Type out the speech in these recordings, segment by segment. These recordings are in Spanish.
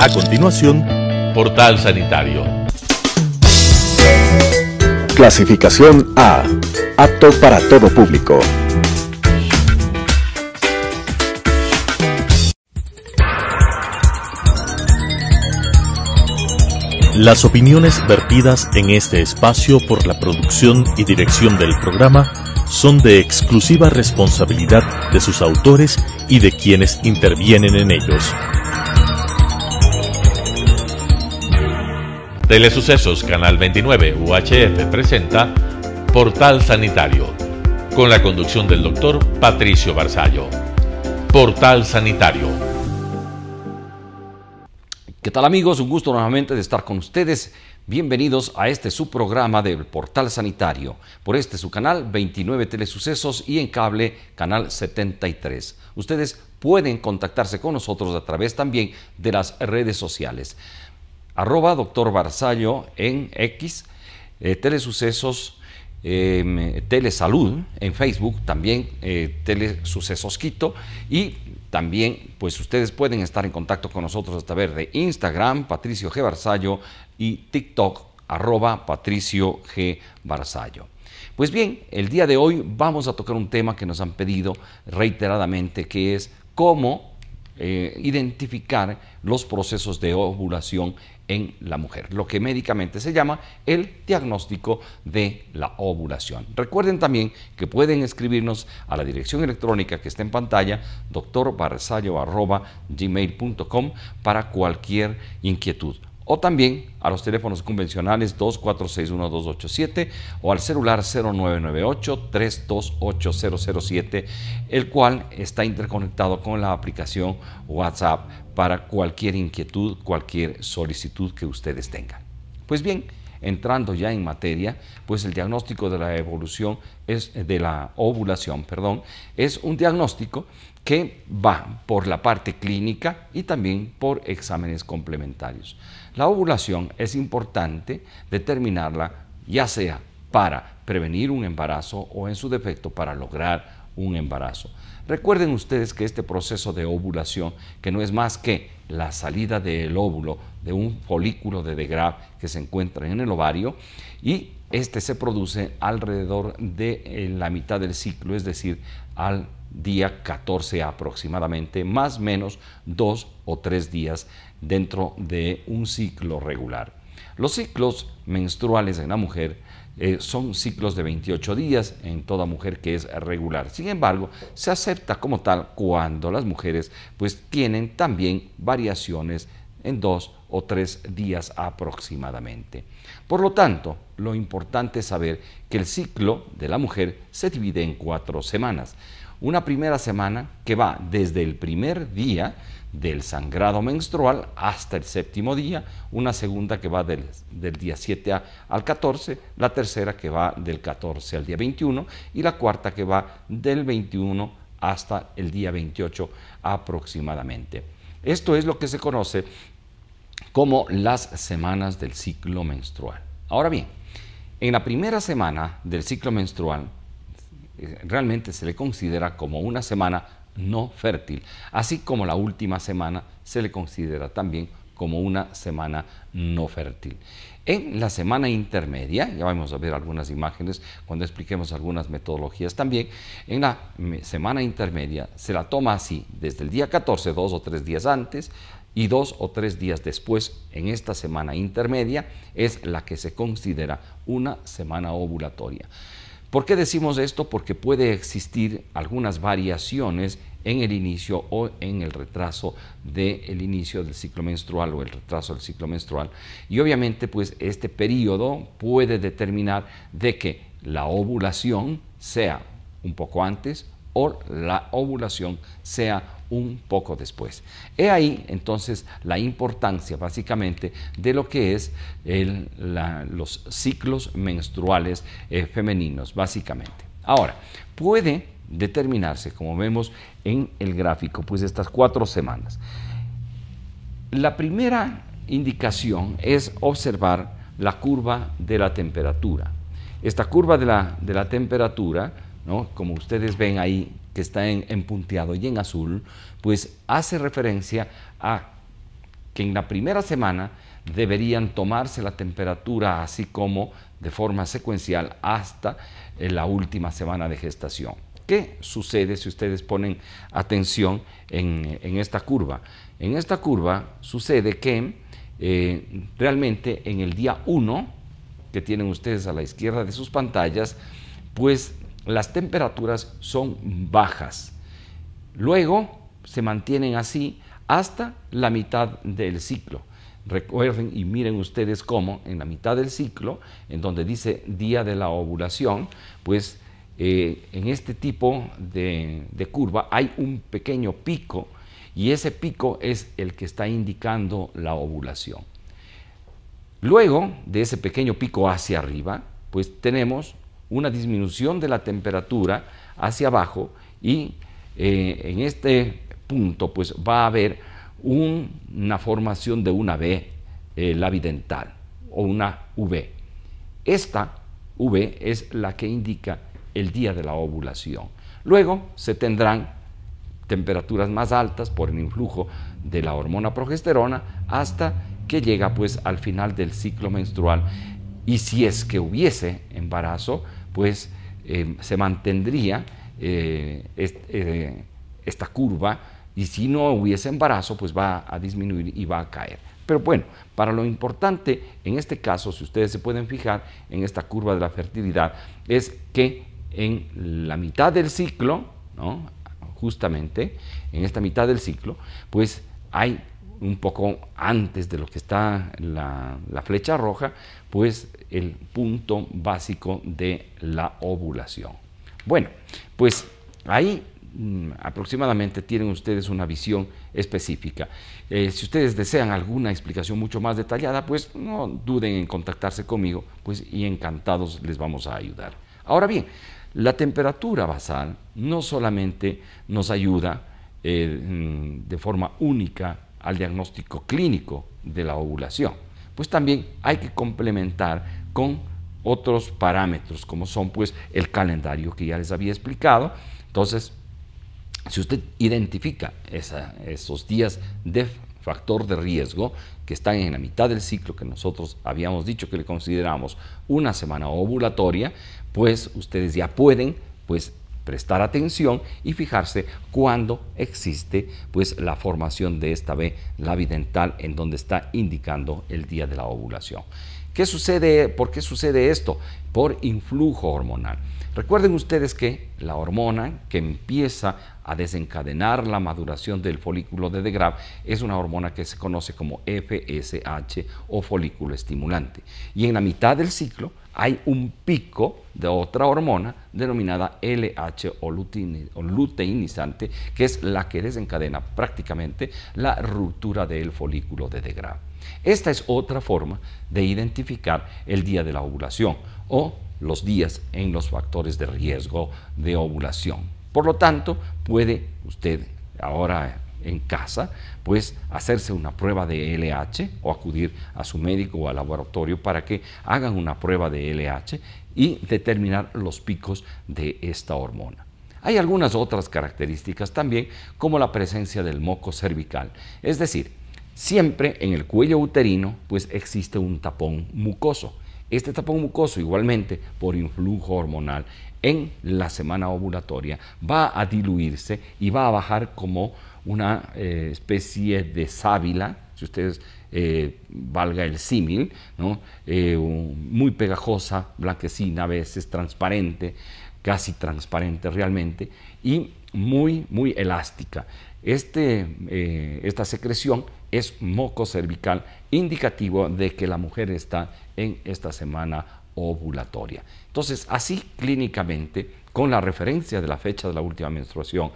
A continuación, Portal Sanitario. Clasificación A. Apto para todo público. Las opiniones vertidas en este espacio por la producción y dirección del programa son de exclusiva responsabilidad de sus autores y de quienes intervienen en ellos. Telesucesos Canal 29 UHF presenta Portal Sanitario, con la conducción del doctor Patricio Barzallo. Portal Sanitario. ¿Qué tal, amigos? Un gusto nuevamente de estar con ustedes. Bienvenidos a este su programa del Portal Sanitario, por su canal 29 Telesucesos y en cable canal 73. Ustedes pueden contactarse con nosotros a través también de las redes sociales. @Dr. Barzallo en X, Telesucesos, Telesalud en Facebook, también Telesucesos Quito, y también pues ustedes pueden estar en contacto con nosotros a través de Instagram, Patricio G. Barzallo, y TikTok, @Patricio G. Barzallo. Pues bien, el día de hoy vamos a tocar un tema que nos han pedido reiteradamente, que es cómo identificar los procesos de ovulación en la mujer, lo que médicamente se llama el diagnóstico de la ovulación. Recuerden también que pueden escribirnos a la dirección electrónica que está en pantalla, drbarzallo@gmail.com, para cualquier inquietud, o también a los teléfonos convencionales 2461-287 o al celular 0998-328007, el cual está interconectado con la aplicación WhatsApp para cualquier inquietud, cualquier solicitud que ustedes tengan. Pues bien, entrando ya en materia, pues el diagnóstico de la ovulación, es un diagnóstico que va por la parte clínica y también por exámenes complementarios. La ovulación es importante determinarla, ya sea para prevenir un embarazo o en su defecto para lograr un embarazo. Recuerden ustedes que este proceso de ovulación, que no es más que la salida del óvulo de un folículo de Degrave que se encuentra en el ovario, y este se produce alrededor de la mitad del ciclo, es decir, al día 14 aproximadamente, más o menos 2 o 3 días dentro de un ciclo regular. Los ciclos menstruales en la mujer son ciclos de 28 días en toda mujer que es regular. Sin embargo, se acepta como tal cuando las mujeres pues tienen también variaciones en 2 o 3 días aproximadamente. Por lo tanto, lo importante es saber que el ciclo de la mujer se divide en 4 semanas. Una primera semana que va desde el primer día del sangrado menstrual hasta el 7º día, una segunda que va del día 7 al 14, la tercera que va del 14 al día 21 y la cuarta que va del 21 hasta el día 28 aproximadamente. Esto es lo que se conoce como las semanas del ciclo menstrual. Ahora bien, en la primera semana del ciclo menstrual realmente se le considera como una semana no fértil, así como la última semana se le considera también como una semana no fértil. En la semana intermedia, ya vamos a ver algunas imágenes cuando expliquemos algunas metodologías también, en la semana intermedia se la toma así, desde el día 14, 2 o 3 días antes, y 2 o 3 días después, en esta semana intermedia, es la que se considera una semana ovulatoria. ¿Por qué decimos esto? Porque puede existir algunas variaciones en el inicio o en el retraso del inicio del ciclo menstrual o el retraso del ciclo menstrual, y obviamente pues este periodo puede determinar de que la ovulación sea un poco antes o la ovulación sea un poco después. He ahí entonces la importancia básicamente de lo que es los ciclos menstruales femeninos básicamente. Ahora, puede determinarse, como vemos en el gráfico, pues estas 4 semanas. La primera indicación es observar la curva de la temperatura. Esta curva de la temperatura, ¿no?, como ustedes ven ahí, que está en punteado y en azul, pues hace referencia a que en la primera semana deberían tomarse la temperatura así como de forma secuencial hasta la última semana de gestación. ¿Qué sucede si ustedes ponen atención en esta curva? En esta curva sucede que realmente en el día 1, que tienen ustedes a la izquierda de sus pantallas, pues las temperaturas son bajas. Luego se mantienen así hasta la mitad del ciclo. Recuerden y miren ustedes cómo en la mitad del ciclo, en donde dice día de la ovulación, pues en este tipo de curva hay un pequeño pico, y ese pico es el que está indicando la ovulación. Luego de ese pequeño pico hacia arriba, pues tenemos una disminución de la temperatura hacia abajo, y en este punto pues va a haber una formación de una V labidental o una V. Esta V es la que indica el día de la ovulación. Luego se tendrán temperaturas más altas por el influjo de la hormona progesterona hasta que llega pues al final del ciclo menstrual, y si es que hubiese embarazo, pues se mantendría esta curva, y si no hubiese embarazo, pues va a disminuir y va a caer. Pero bueno, para lo importante en este caso, si ustedes se pueden fijar en esta curva de la fertilidad, es que en la mitad del ciclo, ¿no?, justamente en esta mitad del ciclo, pues hay un poco antes de lo que está la flecha roja, pues el punto básico de la ovulación. Bueno, pues ahí aproximadamente tienen ustedes una visión específica. Si ustedes desean alguna explicación mucho más detallada, pues no duden en contactarse conmigo, pues, y encantados les vamos a ayudar. Ahora bien, la temperatura basal no solamente nos ayuda de forma única al diagnóstico clínico de la ovulación, pues también hay que complementar con otros parámetros, como son pues el calendario que ya les había explicado. Entonces, si usted identifica esos días de factor de riesgo que están en la mitad del ciclo, que nosotros habíamos dicho que le consideramos una semana ovulatoria, pues ustedes ya pueden pues prestar atención y fijarse cuando existe pues la formación de esta V labidental, en donde está indicando el día de la ovulación. ¿Qué sucede? ¿Por qué sucede esto? Por influjo hormonal. Recuerden ustedes que la hormona que empieza a desencadenar la maduración del folículo de De Graaf es una hormona que se conoce como FSH o folículo estimulante. Y en la mitad del ciclo hay un pico de otra hormona denominada LH o luteinizante, que es la que desencadena prácticamente la ruptura del folículo de De Graaf. Esta es otra forma de identificar el día de la ovulación o los días en los factores de riesgo de ovulación. Por lo tanto, puede usted ahora en casa pues hacerse una prueba de LH o acudir a su médico o al laboratorio para que hagan una prueba de LH y determinar los picos de esta hormona. Hay algunas otras características también, como la presencia del moco cervical, es decir, siempre en el cuello uterino pues existe un tapón mucoso. Este tapón mucoso, igualmente por influjo hormonal en la semana ovulatoria, va a diluirse y va a bajar como una especie de sábila, si ustedes valga el símil, ¿no?, muy pegajosa, blanquecina, a veces transparente, casi transparente realmente, y muy elástica. Esta secreción es moco cervical, indicativo de que la mujer está en esta semana ovulatoria. Entonces, así clínicamente, con la referencia de la fecha de la última menstruación,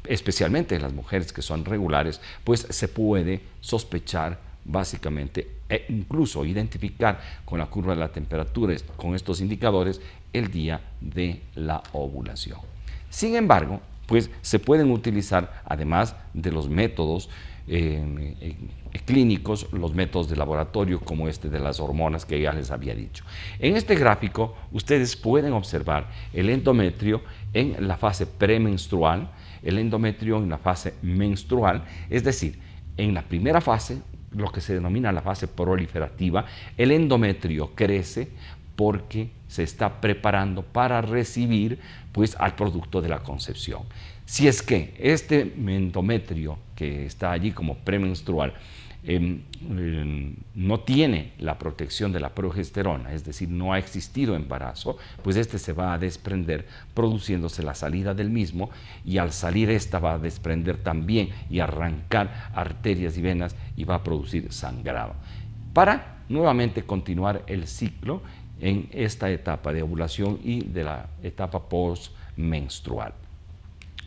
especialmente en las mujeres que son regulares, pues se puede sospechar básicamente e incluso identificar con la curva de la temperatura, con estos indicadores, el día de la ovulación. Sin embargo, pues se pueden utilizar, además de los métodos clínicos, los métodos de laboratorio, como este de las hormonas que ya les había dicho. En este gráfico ustedes pueden observar el endometrio en la fase premenstrual, el endometrio en la fase menstrual, es decir, en la primera fase, lo que se denomina la fase proliferativa, el endometrio crece porque se está preparando para recibir pues al producto de la concepción. Si es que este endometrio que está allí como premenstrual no tiene la protección de la progesterona, es decir, no ha existido embarazo, pues este se va a desprender produciéndose la salida del mismo, y al salir esta va a desprender también y arrancar arterias y venas y va a producir sangrado, para nuevamente continuar el ciclo en esta etapa de ovulación y de la etapa postmenstrual.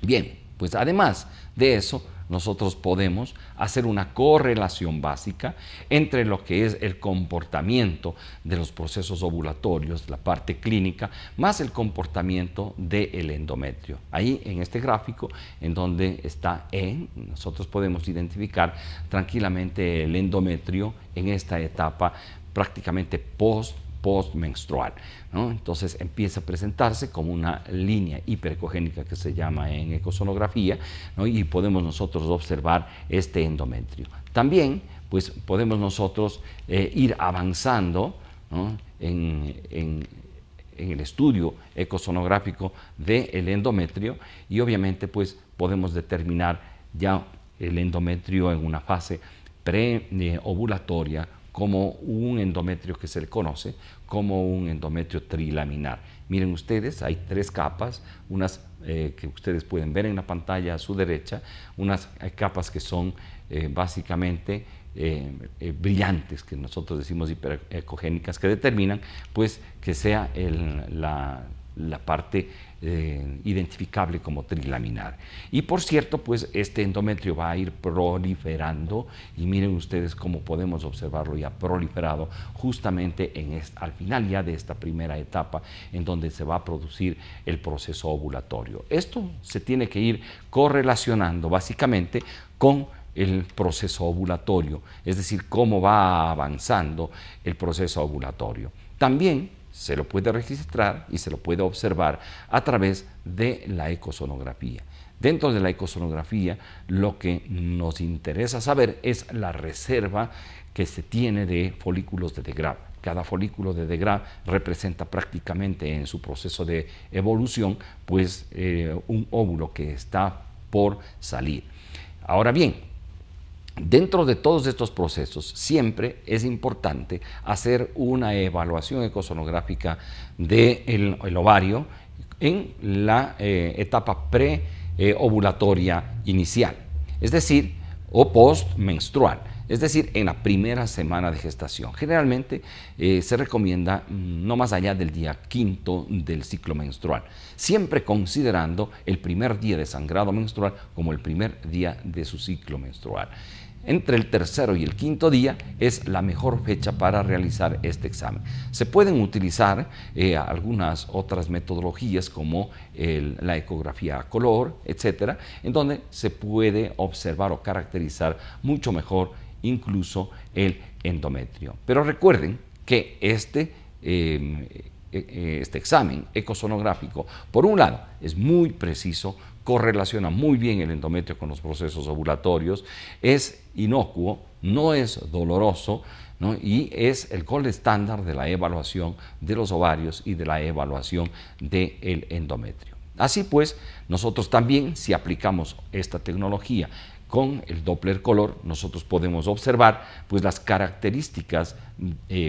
Bien, pues además de eso, nosotros podemos hacer una correlación básica entre lo que es el comportamiento de los procesos ovulatorios, la parte clínica, más el comportamiento del endometrio. Ahí en este gráfico, en donde está E, nosotros podemos identificar tranquilamente el endometrio en esta etapa prácticamente postmenstrual, ¿no? Entonces empieza a presentarse como una línea hiperecogénica que se llama en ecosonografía, ¿no? Y podemos nosotros observar este endometrio. También pues podemos nosotros ir avanzando, ¿no? en el estudio ecosonográfico del endometrio, y obviamente pues podemos determinar ya el endometrio en una fase preovulatoria como un endometrio que se le conoce como un endometrio trilaminar. Miren ustedes, hay 3 capas, unas que ustedes pueden ver en la pantalla a su derecha, unas capas que son básicamente brillantes, que nosotros decimos hiperecogénicas, que determinan pues que sea la parte identificable como trilaminar. Y por cierto, pues este endometrio va a ir proliferando, y miren ustedes cómo podemos observarlo ya proliferado justamente al final ya de esta primera etapa, en donde se va a producir el proceso ovulatorio. Esto se tiene que ir correlacionando básicamente con el proceso ovulatorio, es decir, cómo va avanzando el proceso ovulatorio. También se lo puede registrar y se lo puede observar a través de la ecosonografía. Dentro de la ecosonografía, lo que nos interesa saber es la reserva que se tiene de folículos de de Graaf. Cada folículo de de Graaf representa prácticamente en su proceso de evolución pues un óvulo que está por salir. Ahora bien, dentro de todos estos procesos siempre es importante hacer una evaluación ecosonográfica del ovario en la etapa preovulatoria inicial, es decir, o postmenstrual, es decir, en la primera semana de gestación. Generalmente se recomienda no más allá del día 5º del ciclo menstrual, siempre considerando el primer día de sangrado menstrual como el primer día de su ciclo menstrual. Entre el 3º y el 5º día es la mejor fecha para realizar este examen. Se pueden utilizar algunas otras metodologías como la ecografía a color, etcétera, en donde se puede observar o caracterizar mucho mejor incluso el endometrio. Pero recuerden que este examen ecosonográfico, por un lado, es muy preciso, correlaciona muy bien el endometrio con los procesos ovulatorios, es inocuo, no es doloroso, ¿no? Y es el gold estándar de la evaluación de los ovarios y de la evaluación del endometrio. Así pues, nosotros también, si aplicamos esta tecnología con el Doppler color, nosotros podemos observar pues las características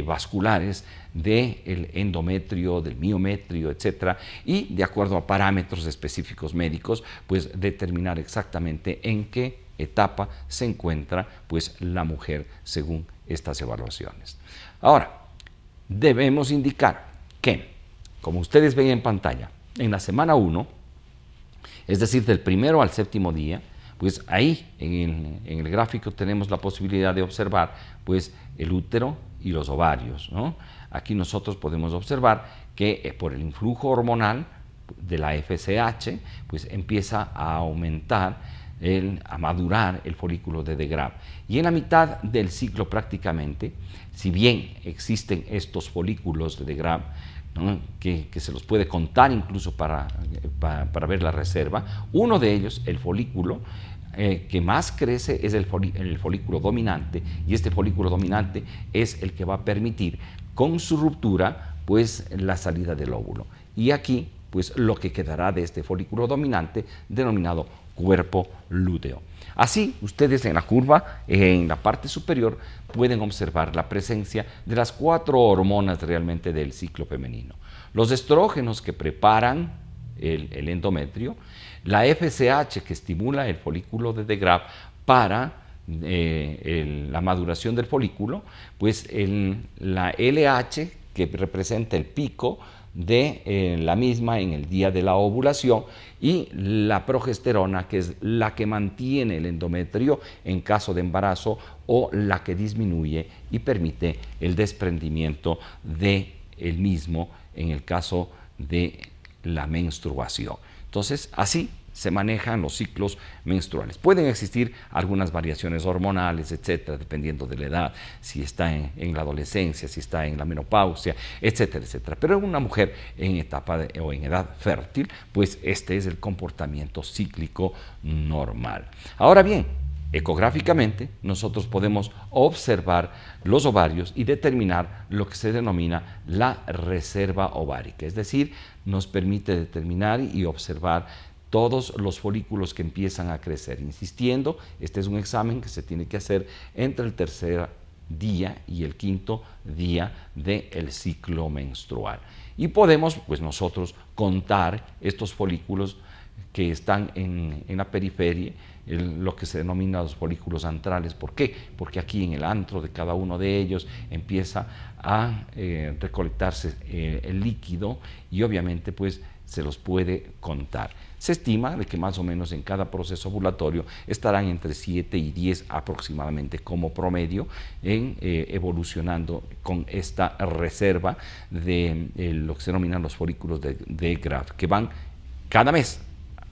vasculares del endometrio, del miometrio, etcétera, y de acuerdo a parámetros específicos médicos, pues determinar exactamente en qué etapa se encuentra pues la mujer según estas evaluaciones. Ahora, debemos indicar que, como ustedes ven en pantalla, en la semana 1, es decir, del 1º al 7º día, pues ahí en el gráfico tenemos la posibilidad de observar pues el útero y los ovarios, ¿no? Aquí nosotros podemos observar que por el influjo hormonal de la FSH pues empieza a aumentar, a madurar el folículo de de Graaf. Y en la mitad del ciclo prácticamente, si bien existen estos folículos de de Graaf, ¿no? que se los puede contar incluso para ver la reserva, uno de ellos, el folículo, que más crece es el folículo dominante, y este folículo dominante es el que va a permitir con su ruptura pues la salida del óvulo. Y aquí pues lo que quedará de este folículo dominante denominado cuerpo lúteo. Así, ustedes en la curva, en la parte superior, pueden observar la presencia de las 4 hormonas realmente del ciclo femenino. Los estrógenos que preparan el endometrio, la FSH que estimula el folículo de Graaf para la maduración del folículo, pues la LH que representa el pico de la misma en el día de la ovulación, y la progesterona, que es la que mantiene el endometrio en caso de embarazo o la que disminuye y permite el desprendimiento de el mismo en el caso de la menstruación. Entonces, así se manejan los ciclos menstruales. Pueden existir algunas variaciones hormonales, etcétera, dependiendo de la edad, si está en la adolescencia, si está en la menopausia, etcétera, etcétera. Pero en una mujer en etapa o en edad fértil, pues este es el comportamiento cíclico normal. Ahora bien, ecográficamente nosotros podemos observar los ovarios y determinar lo que se denomina la reserva ovárica, es decir, nos permite determinar y observar todos los folículos que empiezan a crecer. Insistiendo, este es un examen que se tiene que hacer entre el tercer día y el 5.º día del ciclo menstrual. Y podemos, pues nosotros, contar estos folículos que están en la periferia, lo que se denomina los folículos antrales. ¿Por qué? Porque aquí en el antro de cada uno de ellos empieza a recolectarse el líquido, y obviamente pues se los puede contar. Se estima de que más o menos en cada proceso ovulatorio estarán entre 7 y 10 aproximadamente como promedio evolucionando con esta reserva de lo que se denominan los folículos de Graaf, que van cada mes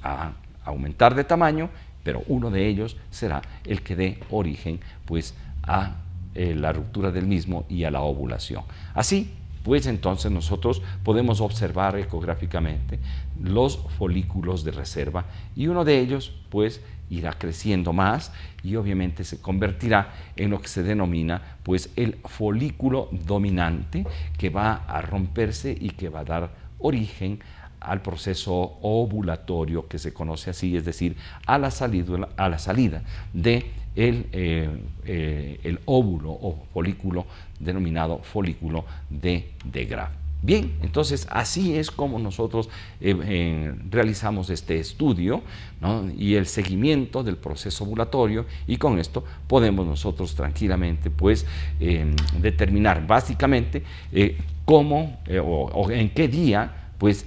a aumentar de tamaño, pero uno de ellos será el que dé origen pues a la ruptura del mismo y a la ovulación. Así pues entonces nosotros podemos observar ecográficamente los folículos de reserva, y uno de ellos pues irá creciendo más y obviamente se convertirá en lo que se denomina pues el folículo dominante, que va a romperse y que va a dar origen al proceso ovulatorio, que se conoce así, es decir, a la salida de el óvulo o folículo denominado folículo de Graaf. Bien, entonces así es como nosotros realizamos este estudio, ¿no?, y el seguimiento del proceso ovulatorio, y con esto podemos nosotros tranquilamente pues determinar básicamente cómo o en qué día pues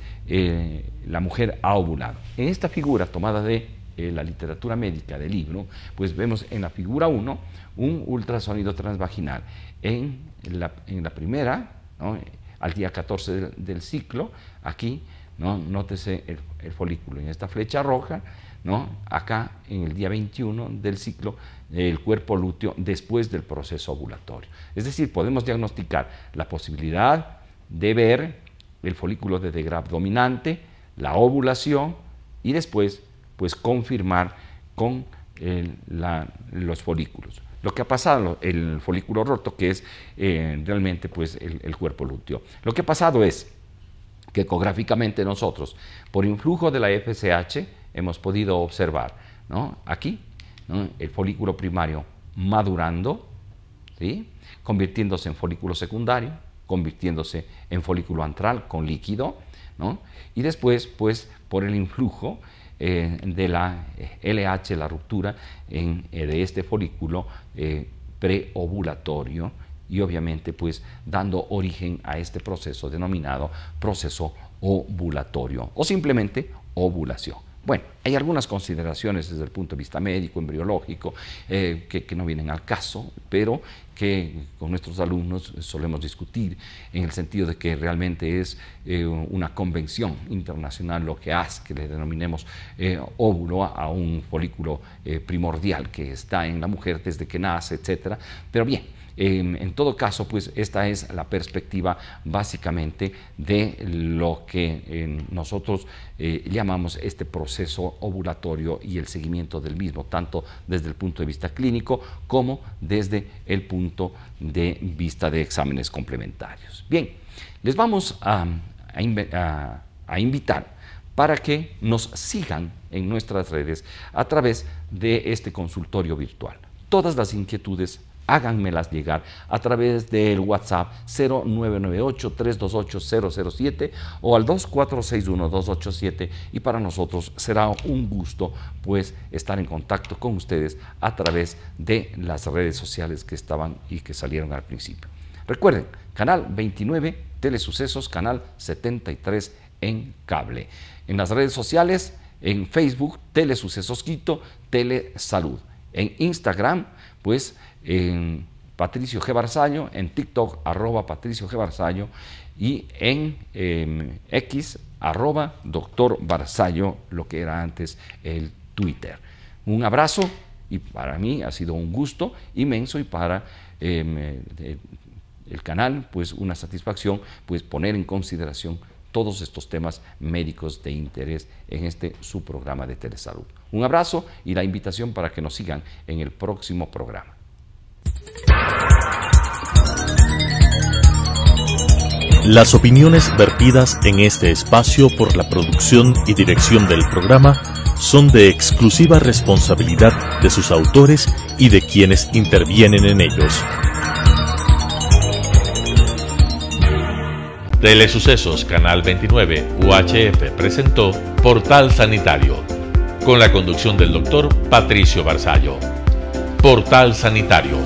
la mujer ha ovulado. En esta figura tomada de la literatura médica del libro, pues vemos en la figura 1 un ultrasonido transvaginal. En la primera, ¿no?, al día 14 del ciclo, aquí, ¿no?, nótese el folículo en esta flecha roja, ¿no?, acá en el día 21 del ciclo, el cuerpo lúteo después del proceso ovulatorio. Es decir, podemos diagnosticar la posibilidad de ver el folículo de Graaf dominante, la ovulación, y después pues confirmar con los folículos. Lo que ha pasado, el folículo roto, que es realmente pues el cuerpo lúteo. Lo que ha pasado es que ecográficamente nosotros, por influjo de la FSH, hemos podido observar, ¿no?, aquí, ¿no?, el folículo primario madurando, ¿sí?, convirtiéndose en folículo secundario, convirtiéndose en folículo antral con líquido, ¿no?, y después, pues, por el influjo de la LH, la ruptura de este folículo preovulatorio, y obviamente pues dando origen a este proceso denominado proceso ovulatorio o simplemente ovulación. Bueno, hay algunas consideraciones desde el punto de vista médico, embriológico, que no vienen al caso, pero que con nuestros alumnos solemos discutir, en el sentido de que realmente es una convención internacional lo que hace que le denominemos óvulo a un folículo primordial que está en la mujer desde que nace, etcétera. Pero bien, en todo caso, pues esta es la perspectiva básicamente de lo que nosotros llamamos este proceso posovulatorio y el seguimiento del mismo, tanto desde el punto de vista clínico como desde el punto de vista de exámenes complementarios. Bien, les vamos a invitar para que nos sigan en nuestras redes a través de este consultorio virtual. Todas las inquietudes háganmelas llegar a través del WhatsApp 0998-328-007 o al 2461-287, y para nosotros será un gusto pues estar en contacto con ustedes a través de las redes sociales que estaban y que salieron al principio. Recuerden, canal 29 Telesucesos, canal 73 en cable. En las redes sociales, en Facebook, Telesucesos Quito, Telesalud. En Instagram, pues en Patricio G. Barzallo, en TikTok, @Patricio G. Barzallo, y en X, @Dr. Barzallo, lo que era antes el Twitter. Un abrazo, y para mí ha sido un gusto inmenso, y para el canal, pues una satisfacción, pues poner en consideración todos estos temas médicos de interés en este su programa de Telesalud. Un abrazo y la invitación para que nos sigan en el próximo programa. Las opiniones vertidas en este espacio por la producción y dirección del programa son de exclusiva responsabilidad de sus autores y de quienes intervienen en ellos. Telesucesos Canal 29 UHF presentó Portal Sanitario, con la conducción del doctor Patricio Barzallo. Portal Sanitario.